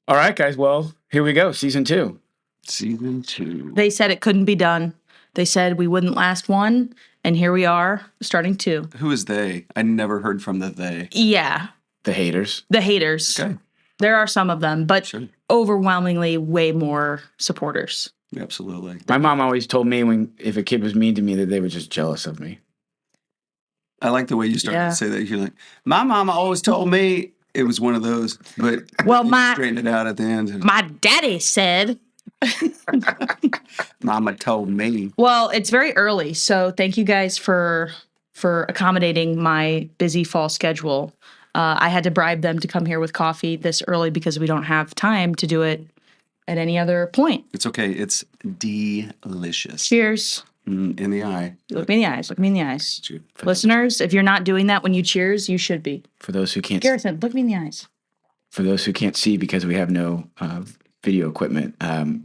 All right, guys. Well, here we go. Season 2. Season 2. They said it couldn't be done. They said we wouldn't last 1, and here we are, starting 2. Who is they? I never heard from the they. Yeah. The haters. The haters. Okay. There are some of them, but Sure. overwhelmingly way more supporters. Absolutely. My mom always told me if a kid was mean to me that they were just jealous of me. I like the way you started to say that. You're like, my mama always told me. It was one of those, but you straightened it out at the end. My daddy said. Mama told me. Well, it's very early, so thank you guys for accommodating my busy fall schedule. I had to bribe them to come here with coffee this early because we don't have time to do it at any other point. It's okay. It's delicious. Cheers. In the eye. Look me in the eyes. Look me in the eyes. Listeners, if you're not doing that when you cheers, you should be. For those who can't Garrison, look me in the eyes. For those who can't see because we have no video equipment,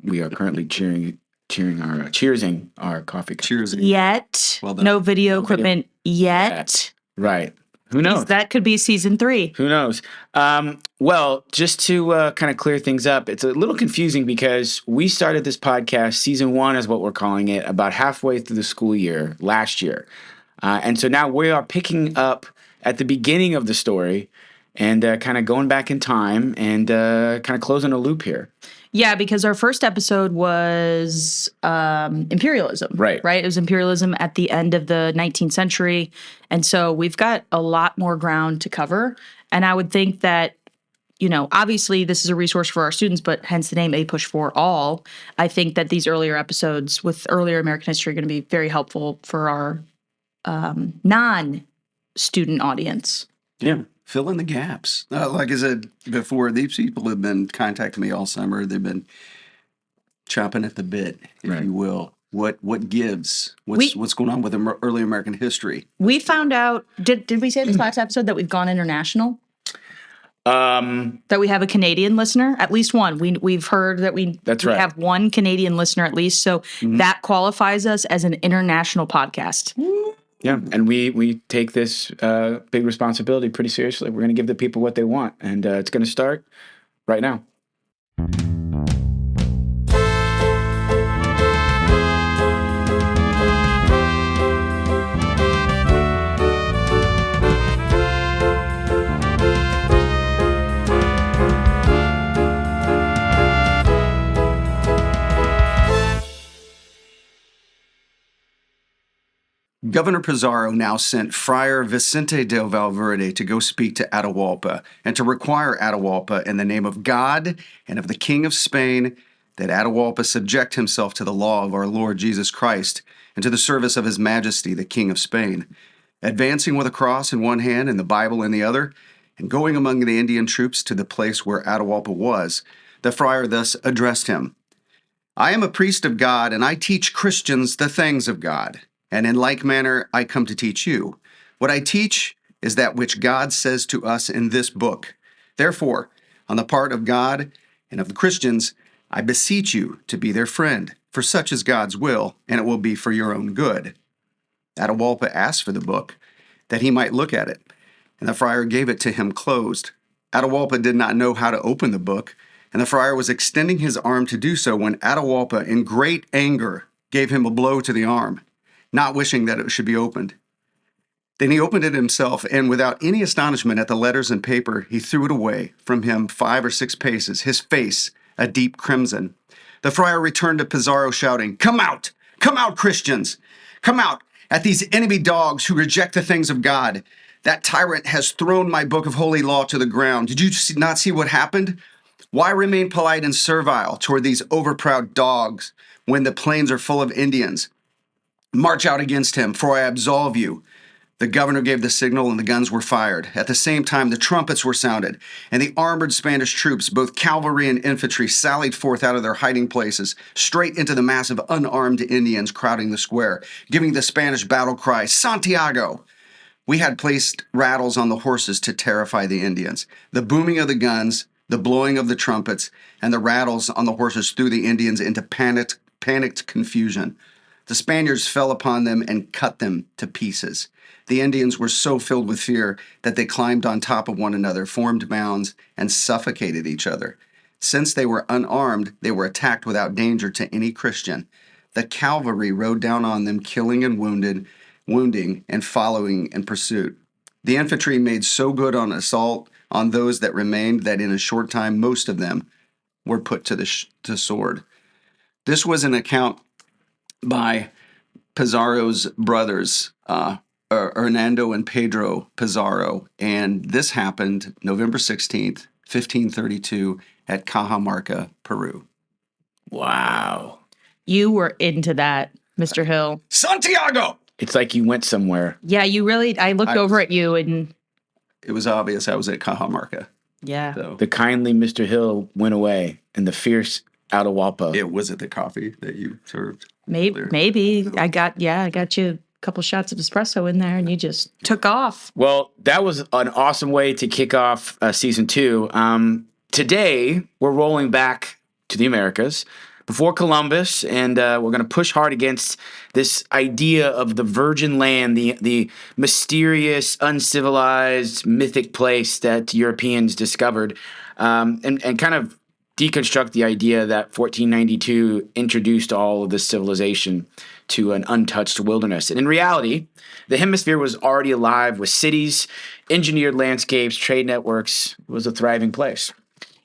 we are currently cheersing our coffee cup. Cheersing. Yet. Well done. No video equipment yet. Right. Who knows? That could be season 3. Who knows? Well, just to kind of clear things up, it's a little confusing because we started this podcast, season 1 is what we're calling it, about halfway through the school year last year. And so now we are picking up at the beginning of the story and kind of going back in time and kind of closing a loop here. Yeah, because our first episode was imperialism. Right. It was imperialism at the end of the 19th century. And so we've got a lot more ground to cover. And I would think that, obviously this is a resource for our students, but hence the name A Push for All. I think that these earlier episodes with earlier American history are going to be very helpful for our non-student audience. Yeah. Fill in the gaps. Like I said before, these people have been contacting me all summer. They've been chomping at the bit, if you will. What gives? What's going on with early American history? We found out. Did we say this last episode that we've gone international? That we have a Canadian listener, at least one. We've heard that we have one Canadian listener at least. So that qualifies us as an international podcast. Yeah, and we take this big responsibility pretty seriously. We're going to give the people what they want, and it's going to start right now. Governor Pizarro now sent Friar Vicente del Valverde to go speak to Atahualpa and to require Atahualpa in the name of God and of the King of Spain that Atahualpa subject himself to the law of our Lord Jesus Christ and to the service of His Majesty, the King of Spain. Advancing with a cross in one hand and the Bible in the other, and going among the Indian troops to the place where Atahualpa was, the friar thus addressed him. I am a priest of God, and I teach Christians the things of God. And in like manner, I come to teach you. What I teach is that which God says to us in this book. Therefore, on the part of God and of the Christians, I beseech you to be their friend, for such is God's will, and it will be for your own good. Atahualpa asked for the book, that he might look at it, and the friar gave it to him closed. Atahualpa did not know how to open the book, and the friar was extending his arm to do so when Atahualpa, in great anger, gave him a blow to the arm, not wishing that it should be opened. Then he opened it himself, and without any astonishment at the letters and paper, he threw it away from him 5 or 6 paces, his face a deep crimson. The friar returned to Pizarro, shouting, Come out, Christians! Come out at these enemy dogs who reject the things of God. That tyrant has thrown my book of holy law to the ground. Did you not see what happened? Why remain polite and servile toward these overproud dogs when the plains are full of Indians? March out against him, for I absolve you. The governor gave the signal, and the guns were fired. At the same time, the trumpets were sounded, and the armored Spanish troops, both cavalry and infantry, sallied forth out of their hiding places, straight into the mass of unarmed Indians crowding the square, giving the Spanish battle cry, Santiago! We had placed rattles on the horses to terrify the Indians. The booming of the guns, the blowing of the trumpets, and the rattles on the horses threw the Indians into panicked confusion. The Spaniards fell upon them and cut them to pieces. The Indians were so filled with fear that they climbed on top of one another, formed mounds, and suffocated each other. Since they were unarmed, they were attacked without danger to any Christian. The cavalry rode down on them, killing and wounding and following in pursuit. The infantry made so good on assault on those that remained that in a short time most of them were put to sword. This was an account by Pizarro's brothers, Hernando and Pedro Pizarro, and this happened November 16th, 1532 at Cajamarca, Peru. Wow. You were into that, Mr. Hill. Santiago! It's like you went somewhere. Yeah, you really, I looked over at you and. It was obvious I was at Cajamarca. Yeah. So The kindly Mr. Hill went away, and the fierce Atahualpa. it was it the coffee that you served? Maybe. I got you a couple shots of espresso in there and you just took off. Well, that was an awesome way to kick off season 2. Today, we're rolling back to the Americas before Columbus, and we're going to push hard against this idea of the virgin land, the mysterious, uncivilized, mythic place that Europeans discovered, and kind of deconstruct the idea that 1492 introduced all of this civilization to an untouched wilderness. And in reality, the hemisphere was already alive with cities, engineered landscapes, trade networks. It was a thriving place.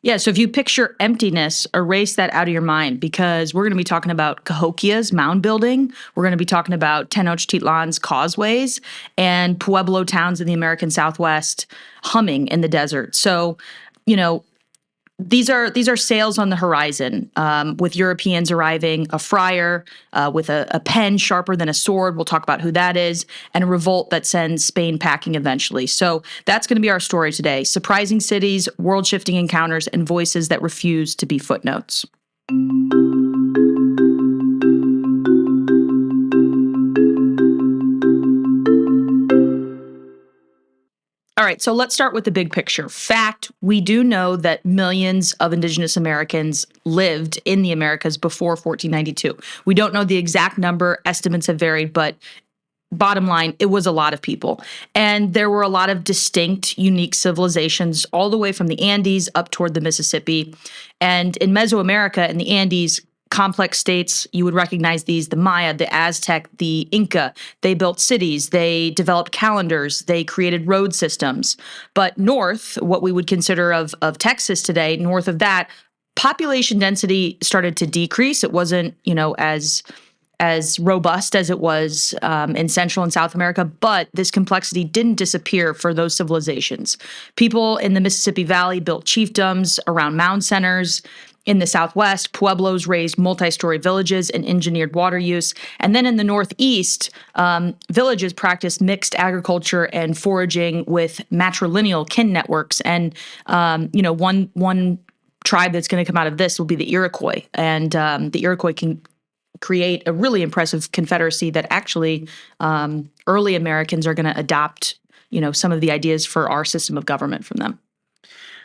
Yeah, so if you picture emptiness, erase that out of your mind because we're going to be talking about Cahokia's mound building. We're going to be talking about Tenochtitlan's causeways and Pueblo towns in the American Southwest humming in the desert. So, these are sails on the horizon, with Europeans arriving, a friar with a pen sharper than a sword. We'll talk about who that is, and a revolt that sends Spain packing eventually. So that's going to be our story today. Surprising cities, world-shifting encounters, and voices that refuse to be footnotes. All right, so let's start with the big picture. Fact, we do know that millions of Indigenous Americans lived in the Americas before 1492. We don't know the exact number. Estimates have varied, but bottom line, it was a lot of people. And there were a lot of distinct, unique civilizations all the way from the Andes up toward the Mississippi. And in Mesoamerica, in the Andes, complex states, you would recognize these: the Maya, the Aztec, the Inca. They built cities, they developed calendars, they created road systems. But north, what we would consider of Texas today, north of that, population density started to decrease. It wasn't, as robust as it was in Central and South America, but this complexity didn't disappear for those civilizations. People in the Mississippi Valley built chiefdoms around mound centers. In the Southwest, Pueblos raised multi-story villages and engineered water use. And then in the Northeast, villages practiced mixed agriculture and foraging with matrilineal kin networks. And, one tribe that's going to come out of this will be the Iroquois. And the Iroquois can create a really impressive confederacy that actually early Americans are going to adopt, some of the ideas for our system of government from them.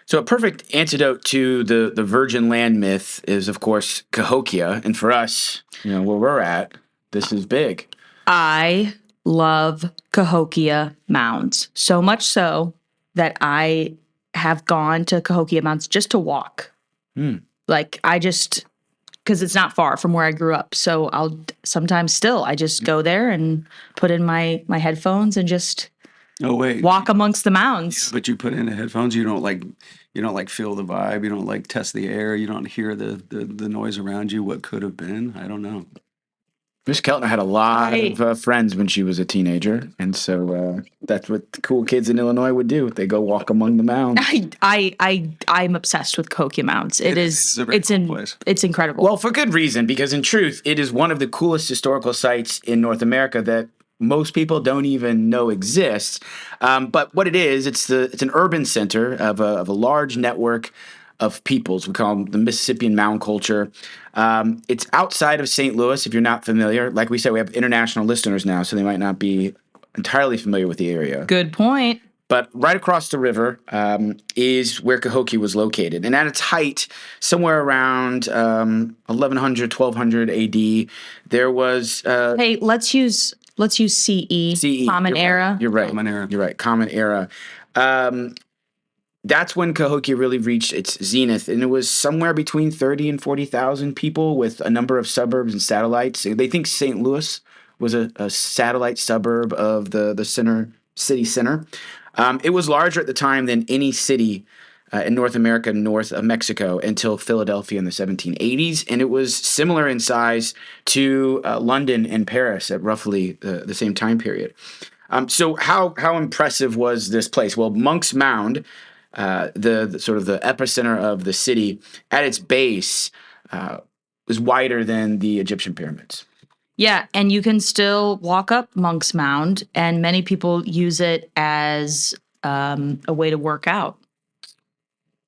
So a perfect antidote to the virgin land myth is, of course, Cahokia. And for us, where we're at, this is big. I love Cahokia mounds, so much so that I have gone to Cahokia mounds just to walk. Because it's not far from where I grew up. So I'll sometimes I just go there and put in my headphones and just walk amongst the mounds. Yeah, but you put in the headphones, you don't feel the vibe, you don't test the air, you don't hear the noise around you, what could have been. I don't know. Miss Keltner had a lot of friends when she was a teenager, and so that's what the cool kids in Illinois would do. They go walk among the mounds. I'm obsessed with Cahokia mounds. It's a very cool place. It's incredible. Well, for good reason, because in truth, it is one of the coolest historical sites in North America that most people don't even know exists. But what it is, it's an urban center of a large network of peoples. We call them the Mississippian mound culture. It's outside of St. Louis, if you're not familiar. Like we said, we have international listeners now, so they might not be entirely familiar with the area. Good point. But right across the river is where Cahokia was located. And at its height, somewhere around 1100, 1200 AD, there was... hey, let's use CE. CE. Common Era. You're right. Common Era. You're right. Common Era. that's when Cahokia really reached its zenith, and it was somewhere between 30 and 40,000 people with a number of suburbs and satellites. They think St. Louis was a satellite suburb of the city center. It was larger at the time than any city in North America north of Mexico until Philadelphia in the 1780s, and it was similar in size to London and Paris at roughly the same time period. So how impressive was this place? Well, Monk's Mound, the sort of the epicenter of the city, at its base was wider than the Egyptian pyramids. Yeah, and you can still walk up Monk's Mound, and many people use it as a way to work out.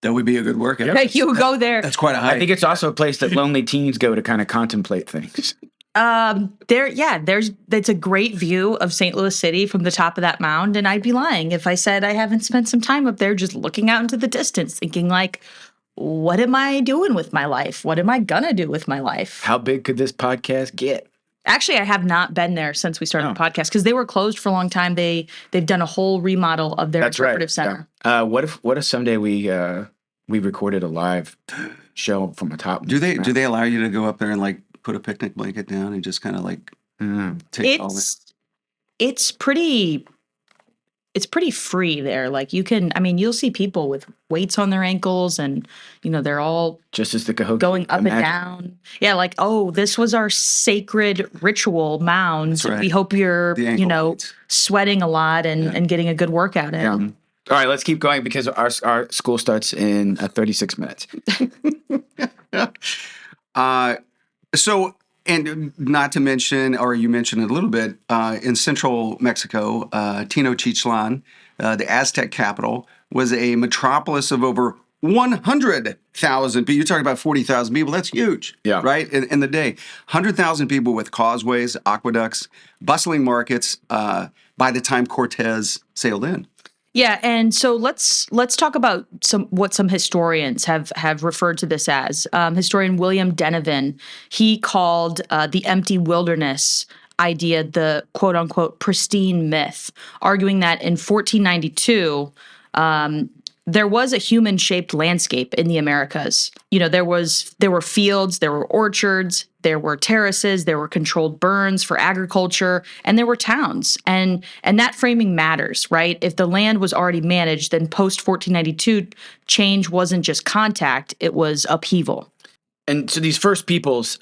That would be a good workout. Like you go there. That's quite a hike. I think it's also a place that lonely teens go to kind of contemplate things. It's a great view of St. Louis City from the top of that mound, and I'd be lying if I said I haven't spent some time up there just looking out into the distance, thinking like, what am I doing with my life? What am I gonna do with my life? How big could this podcast get? Actually, I have not been there since we started the podcast because they were closed for a long time. They've done a whole remodel of their interpretive center. Yeah. What if someday we recorded a live show from a top? Do they allow you to go up there and like put a picnic blanket down and just kind of like take all that? It's pretty free there. Like you'll see people with weights on their ankles and, they're all just as the Cahokia going up and down. Yeah. Like, oh, this was our sacred ritual mound. Right. We hope you're, weights. sweating a lot and getting a good workout in. Yeah. All right, let's keep going because our school starts in 36 minutes. So, and not to mention, or you mentioned it a little bit, in central Mexico, Tenochtitlan, the Aztec capital, was a metropolis of over 100,000 people. You're talking about 40,000 people. That's huge, right? In the day. 100,000 people with causeways, aqueducts, bustling markets by the time Cortés sailed in. Yeah, and so let's talk about what some historians have referred to this as. Historian William Denevan, he called the empty wilderness idea the quote unquote pristine myth, arguing that in 1492 there was a human-shaped landscape in the Americas. There were fields, there were orchards, there were terraces, there were controlled burns for agriculture, and there were towns. And that framing matters, right? If the land was already managed, then post 1492, change wasn't just contact, it was upheaval. And so these first peoples,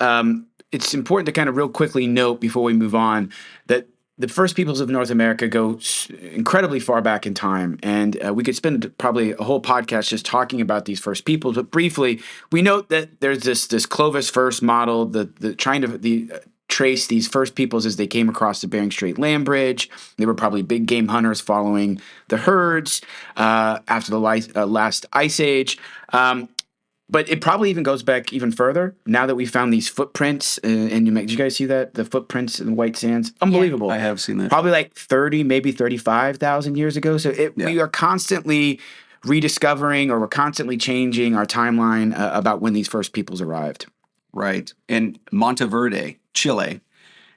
it's important to kind of real quickly note before we move on that the first peoples of North America go incredibly far back in time, and we could spend probably a whole podcast just talking about these first peoples. But briefly, we note that there's this Clovis first model, trying to trace these first peoples as they came across the Bering Strait land bridge. They were probably big game hunters following the herds after the last ice age. But it probably even goes back even further now that we found these footprints in New Mexico. Did you guys see that? The footprints in the white sands? Unbelievable. Yeah, I have seen that. Probably like 30, maybe 35,000 years ago. So we are constantly rediscovering, or we're constantly changing our timeline about when these first peoples arrived. Right. In Monteverde, Chile,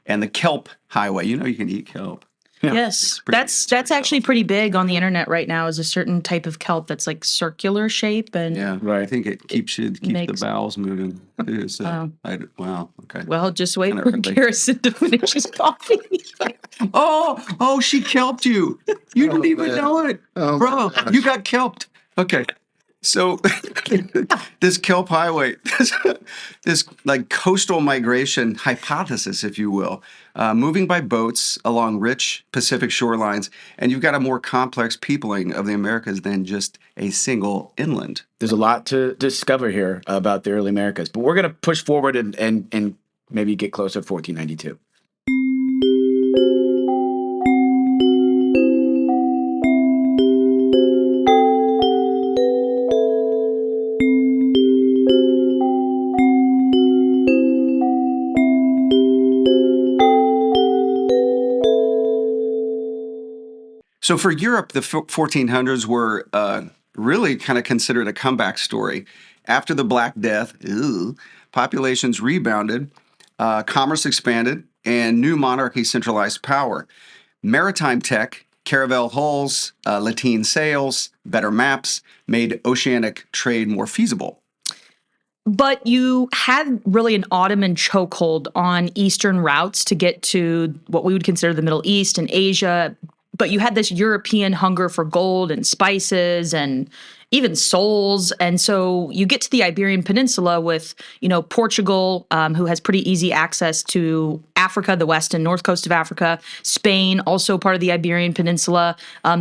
and the kelp highway. You can eat kelp. Yeah. Yes, that's actually pretty big on the internet right now. Is a certain type of kelp that's like circular shape and right. I think it keeps the bowels moving too. So wow, okay. Well, just wait for Garrison to finish his coffee. oh, she kelped you. You didn't even know it, bro. You got kelped. Okay. So this kelp highway, this like coastal migration hypothesis, if you will, moving by boats along rich Pacific shorelines, and you've got a more complex peopling of the Americas than just a single inland. There's a lot to discover here about the early Americas, but we're going to push forward and maybe get closer to 1492. So for Europe, the 1400s were really kind of considered a comeback story. After the Black Death, populations rebounded, commerce expanded, and new monarchies centralized power. Maritime tech Caravel hulls, lateen sails, better maps made oceanic trade more feasible. But you had really an Ottoman chokehold on Eastern routes to get to what we would consider the Middle East and Asia. But you had this European hunger for gold and spices and even souls. And so you get to the Iberian Peninsula with, Portugal, who has pretty easy access to Africa, the west and north coast of Africa. Spain, also part of the Iberian Peninsula.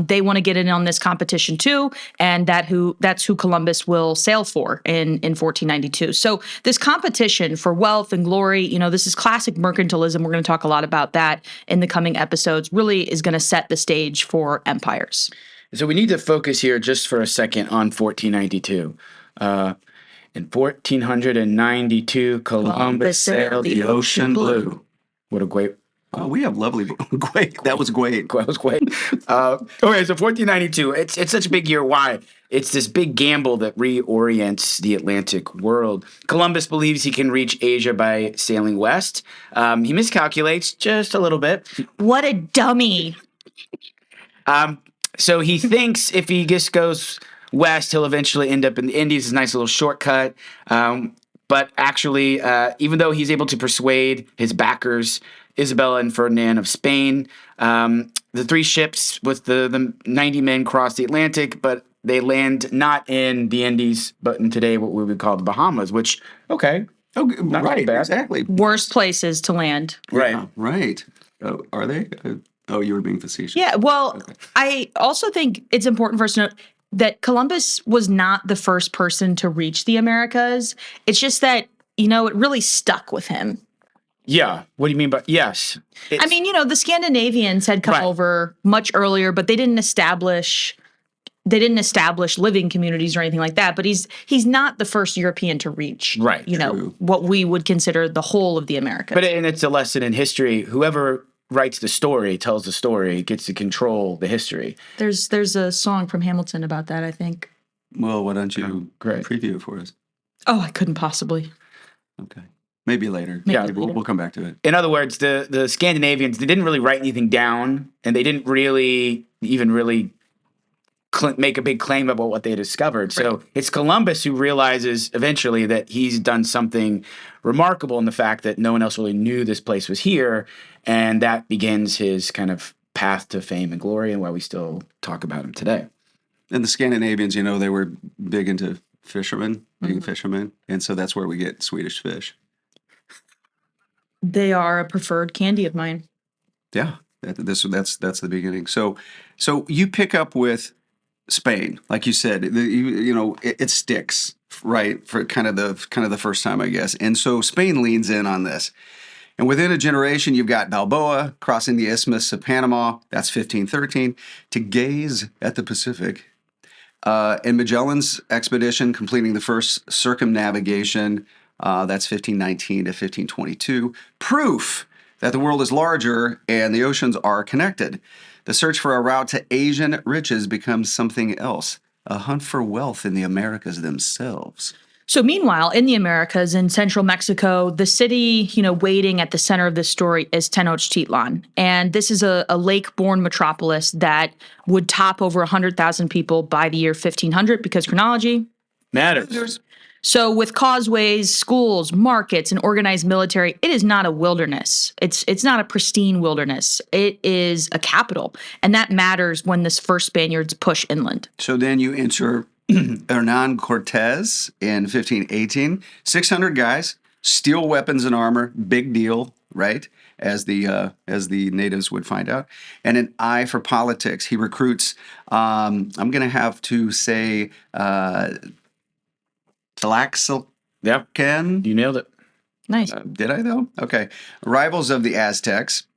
They want to get in on this competition too. And that's who Columbus will sail for in 1492. So this competition for wealth and glory, this is classic mercantilism. We're going to talk a lot about that in the coming episodes, really is going to set the stage for empires. So we need to focus here just for a second on 1492. In 1492, Columbus sailed the ocean blue. What a great... Oh, we have lovely... Great. That was great. That was great. Okay, so 1492, it's such a big year. Why? It's this big gamble that reorients the Atlantic world. Columbus believes he can reach Asia by sailing west. He miscalculates just a little bit. What a dummy. So he thinks if he just goes west, he'll eventually end up in the Indies. It's a nice little shortcut. But actually, even though he's able to persuade his backers, Isabella and Ferdinand of Spain, the three ships with the 90 men cross the Atlantic, but they land not in the Indies, but in today what we would call the Bahamas, which, okay. Oh, not right, bad. exactly. Worst places to land. Right. Yeah, right. Oh, are they? Oh, you were being facetious. Yeah, well, okay. I also think it's important for us to note that Columbus was not the first person to reach the Americas. It's just that, it really stuck with him. Yeah. What do you mean by yes? I mean, the Scandinavians had come over much earlier, but they didn't establish living communities or anything like that. But he's not the first European to reach, what we would consider the whole of the Americas. And it's a lesson in history. Whoever writes the story, tells the story, gets to control the history. There's a song from Hamilton about that, I think. Well, why don't you preview it for us? Oh, I couldn't possibly. Okay. Maybe later. We'll come back to it. In other words, the Scandinavians, they didn't really write anything down, and they didn't really make a big claim about what they discovered. Right. So it's Columbus who realizes eventually that he's done something remarkable in the fact that no one else really knew this place was here, and that begins his kind of path to fame and glory and why we still talk about him today. And the Scandinavians, they were big into fishermen, being fishermen, and so that's where we get Swedish fish. They are a preferred candy of mine. Yeah, that's the beginning. So you pick up with Spain, like you said, it sticks, right, for kind of the first time, I guess. And so Spain leans in on this. And within a generation, you've got Balboa crossing the Isthmus of Panama, that's 1513, to gaze at the Pacific. And Magellan's expedition completing the first circumnavigation, that's 1519 to 1522. Proof that the world is larger and the oceans are connected. The search for a route to Asian riches becomes something else, a hunt for wealth in the Americas themselves. So meanwhile, in the Americas, in central Mexico, the city, waiting at the center of this story is Tenochtitlan. And this is a lake-born metropolis that would top over 100,000 people by the year 1500 because chronology matters. So with causeways, schools, markets, and organized military, it is not a wilderness. It's not a pristine wilderness. It is a capital. And that matters when the first Spaniards push inland. So then you enter Hernan Cortés in 1518. 600 guys, steel weapons and armor, big deal, right? As the natives would find out. And an eye for politics. He recruits, I'm going to have to say... Tlaxcalcan. Yeah, you nailed it. Nice. Did I, though? Okay. Rivals of the Aztecs,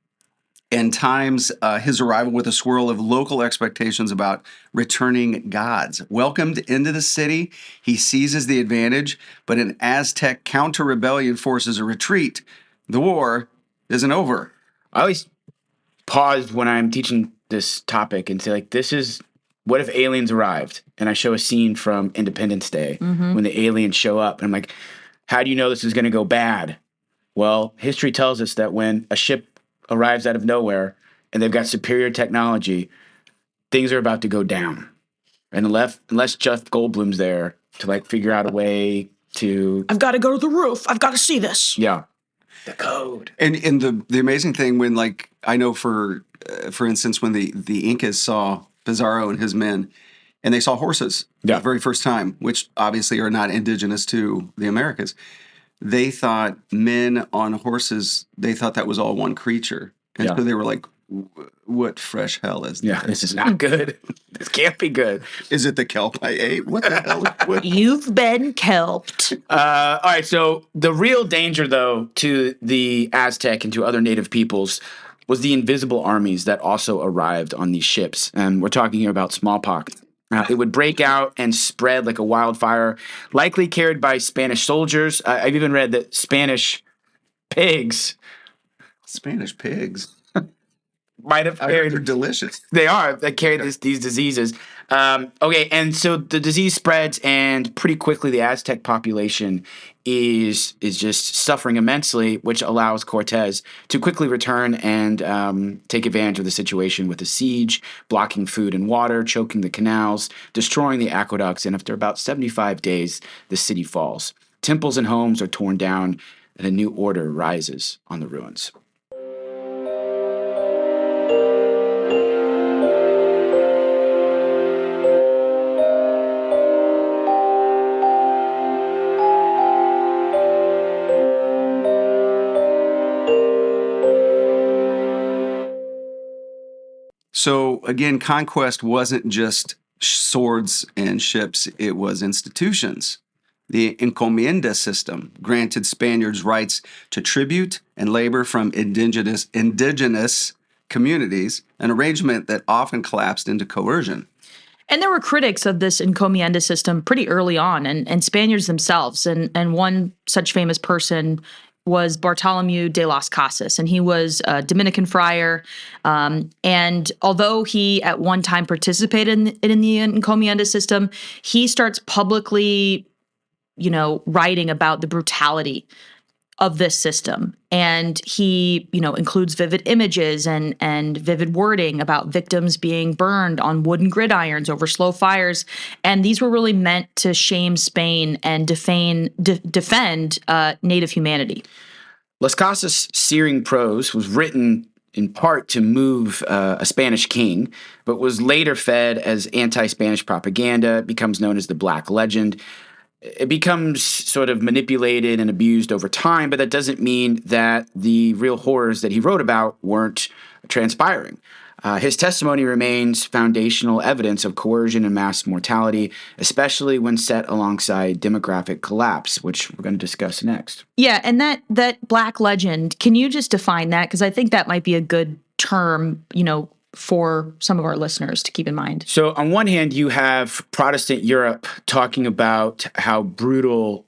and times his arrival with a swirl of local expectations about returning gods. Welcomed into the city, he seizes the advantage, but an Aztec counter-rebellion forces a retreat. The war isn't over. I always pause when I'm teaching this topic and say, this is... What if aliens arrived? And I show a scene from Independence Day when the aliens show up. And I'm like, how do you know this is going to go bad? Well, history tells us that when a ship arrives out of nowhere and they've got superior technology, things are about to go down. And unless Jeff Goldblum's there to like figure out a way to. I've got to go to the roof. I've got to see this. Yeah. The code. And the amazing thing when, like, I know for instance, when the Incas saw Pizarro and his men, and they saw horses the very first time, which obviously are not indigenous to the Americas, they thought men on horses, they thought that was all one creature. And so they were like, what fresh hell is this? Yeah, this is not good. This can't be good. Is it the kelp I ate? What the hell? You've been kelped. All right, so the real danger, though, to the Aztec and to other native peoples was the invisible armies that also arrived on these ships. And we're talking here about smallpox. It would break out and spread like a wildfire, likely carried by Spanish soldiers. I've even read that Spanish pigs might have carried. They're delicious. They are. They carry these diseases. Okay, and so the disease spreads, and pretty quickly the Aztec population is just suffering immensely, which allows Cortés to quickly return and take advantage of the situation with a siege, blocking food and water, choking the canals, destroying the aqueducts, and after about 75 days, the city falls. Temples and homes are torn down, and a new order rises on the ruins. So again, conquest wasn't just swords and ships, it was institutions. The encomienda system granted Spaniards rights to tribute and labor from indigenous communities, an arrangement that often collapsed into coercion. And there were critics of this encomienda system pretty early on, and Spaniards themselves. And one such famous person was Bartolomeu de Las Casas, and he was a Dominican friar. And although he at one time participated in the encomienda system, he starts publicly, writing about the brutality of this system. And he, includes vivid images and vivid wording about victims being burned on wooden gridirons over slow fires. And these were really meant to shame Spain and defend native humanity. Las Casas' searing prose was written in part to move a Spanish king, but was later fed as anti-Spanish propaganda. It becomes known as the Black Legend. It becomes sort of manipulated and abused over time, but that doesn't mean that the real horrors that he wrote about weren't transpiring. His testimony remains foundational evidence of coercion and mass mortality, especially when set alongside demographic collapse, which we're going to discuss next. Yeah, and that Black Legend, can you just define that? Because I think that might be a good term, for some of our listeners to keep in mind. So on one hand, you have Protestant Europe talking about how brutal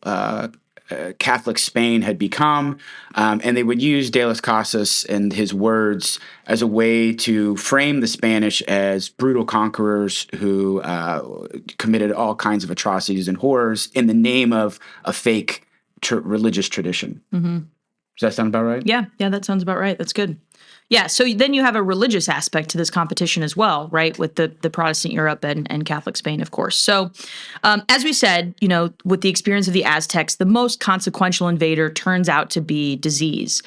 Catholic Spain had become, and they would use De Las Casas and his words as a way to frame the Spanish as brutal conquerors who committed all kinds of atrocities and horrors in the name of a fake religious tradition. Mm-hmm. Does that sound about right? Yeah, that sounds about right. That's good. Yeah, so then you have a religious aspect to this competition as well, right, with the Protestant Europe and Catholic Spain, of course. So as we said, with the experience of the Aztecs, the most consequential invader turns out to be disease.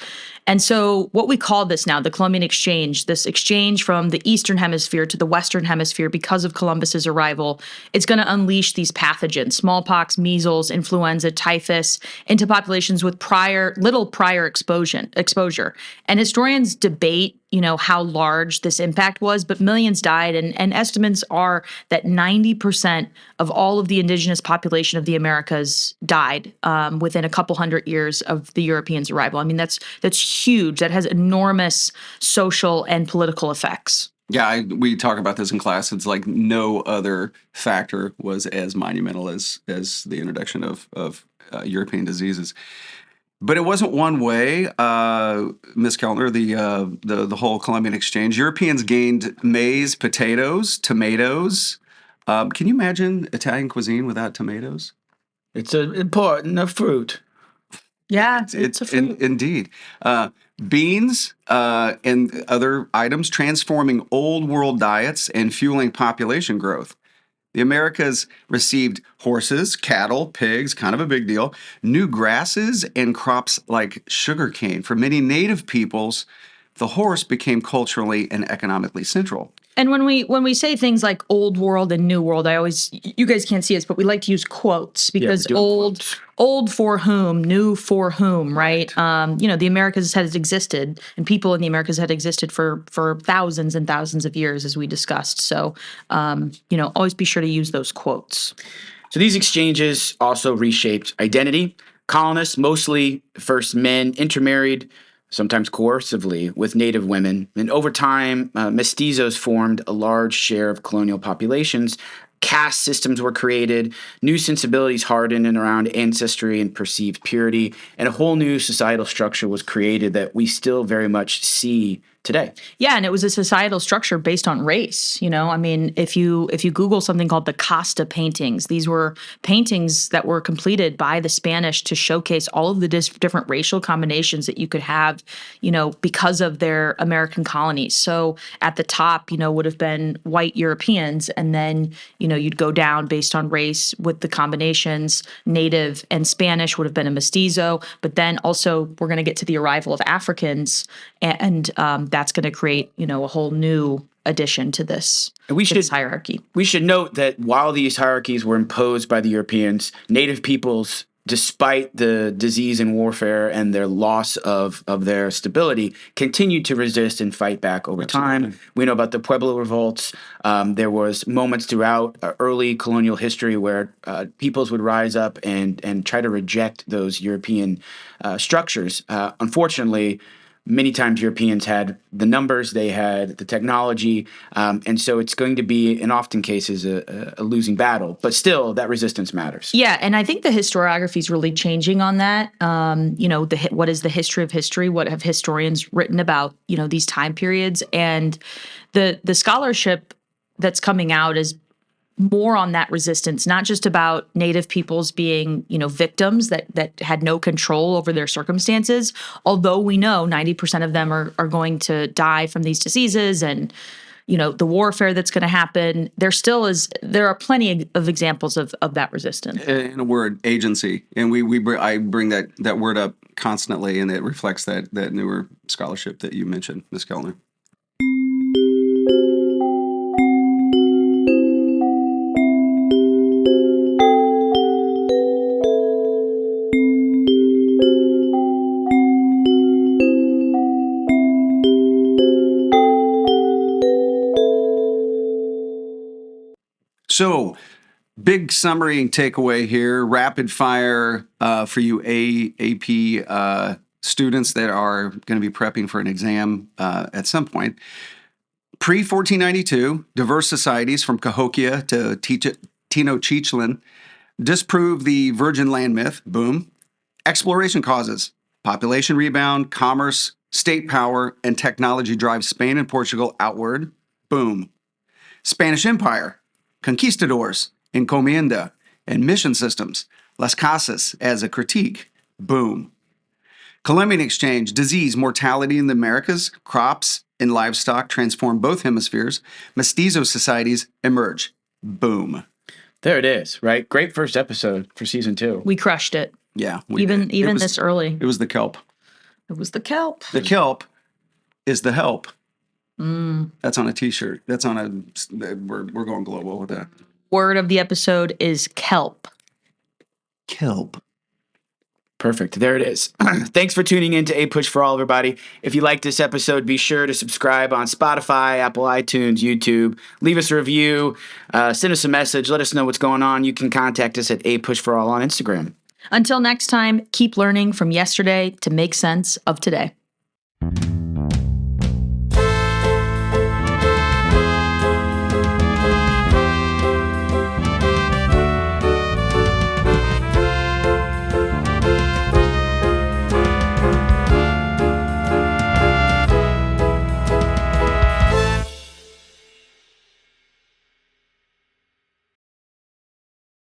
And so what we call this now, the Columbian Exchange, this exchange from the Eastern Hemisphere to the Western Hemisphere because of Columbus's arrival, it's going to unleash these pathogens, smallpox, measles, influenza, typhus, into populations with little prior exposure. And historians debate, how large this impact was, but millions died. And estimates are that 90% of all of the indigenous population of the Americas died within a couple hundred years of the Europeans' arrival. I mean, that's huge. That has enormous social and political effects. Yeah, we talk about this in class. It's like no other factor was as monumental as the introduction of European diseases. But it wasn't one way, Ms. Kellner, the whole Columbian Exchange. Europeans gained maize, potatoes, tomatoes. Can you imagine Italian cuisine without tomatoes? It's an important fruit. Yeah, it's a fruit. Indeed. Beans and other items transforming old world diets and fueling population growth. The Americas received horses, cattle, pigs, kind of a big deal, new grasses, and crops like sugarcane. For many native peoples, the horse became culturally and economically central. And when we say things like old world and new world, you guys can't see us, but we like to use quotes because old for whom, new for whom, right? The Americas has existed, and people in the Americas had existed for thousands and thousands of years, as we discussed. So, always be sure to use those quotes. So these exchanges also reshaped identity. Colonists, mostly first men, intermarried, sometimes coercively, with native women. And over time, mestizos formed a large share of colonial populations. Caste systems were created, new sensibilities hardened and around ancestry and perceived purity, and a whole new societal structure was created that we still very much see today. Yeah, and it was a societal structure based on race. If you Google something called the Costa paintings, these were paintings that were completed by the Spanish to showcase all of the different racial combinations that you could have, because of their American colonies. So at the top, would have been white Europeans, and then, you'd go down based on race with the combinations. Native and Spanish would have been a mestizo, but then also we're going to get to the arrival of Africans, and that's going to create, a whole new addition to this hierarchy. We should note that while these hierarchies were imposed by the Europeans, native peoples, despite the disease and warfare and their loss of their stability, continued to resist and fight back over time. We know about the Pueblo revolts. There was moments throughout early colonial history where peoples would rise up and try to reject those European structures. Unfortunately, many times Europeans had the numbers, they had the technology, and so it's going to be, in often cases, a losing battle. But still, that resistance matters. Yeah, and I think the historiography is really changing on that. What is the history of history? What have historians written about, these time periods? And the scholarship that's coming out is more on that resistance, not just about native peoples being, victims that had no control over their circumstances, although we know 90% of them are going to die from these diseases and, the warfare that's going to happen. There are plenty of examples of that resistance. In a word, agency. And I bring that word up constantly, and it reflects that newer scholarship that you mentioned, Ms. Kellner. So, big summary and takeaway here, rapid fire for you AP students that are going to be prepping for an exam at some point. Pre-1492, diverse societies from Cahokia to Tenochtitlán disprove the virgin land myth, boom. Exploration causes, population rebound, commerce, state power, and technology drive Spain and Portugal outward, boom. Spanish Empire, conquistadors, encomienda, and mission systems. Las Casas as a critique. Boom. Columbian Exchange, disease, mortality in the Americas, crops and livestock transform both hemispheres. Mestizo societies emerge. Boom. There it is, right? Great first episode for season 2. We crushed it. Yeah. Even this early. It was the kelp. It was the kelp. The kelp is the help. That's on a t-shirt. That's on we're going global with that. Word of the episode is kelp. Kelp. Perfect. There it is. Thanks for tuning in to A Push for All, everybody. If you like this episode, be sure to subscribe on Spotify, Apple iTunes, YouTube. Leave us a review. Send us a message. Let us know what's going on. You can contact us at A Push for All on Instagram. Until next time, keep learning from yesterday to make sense of today.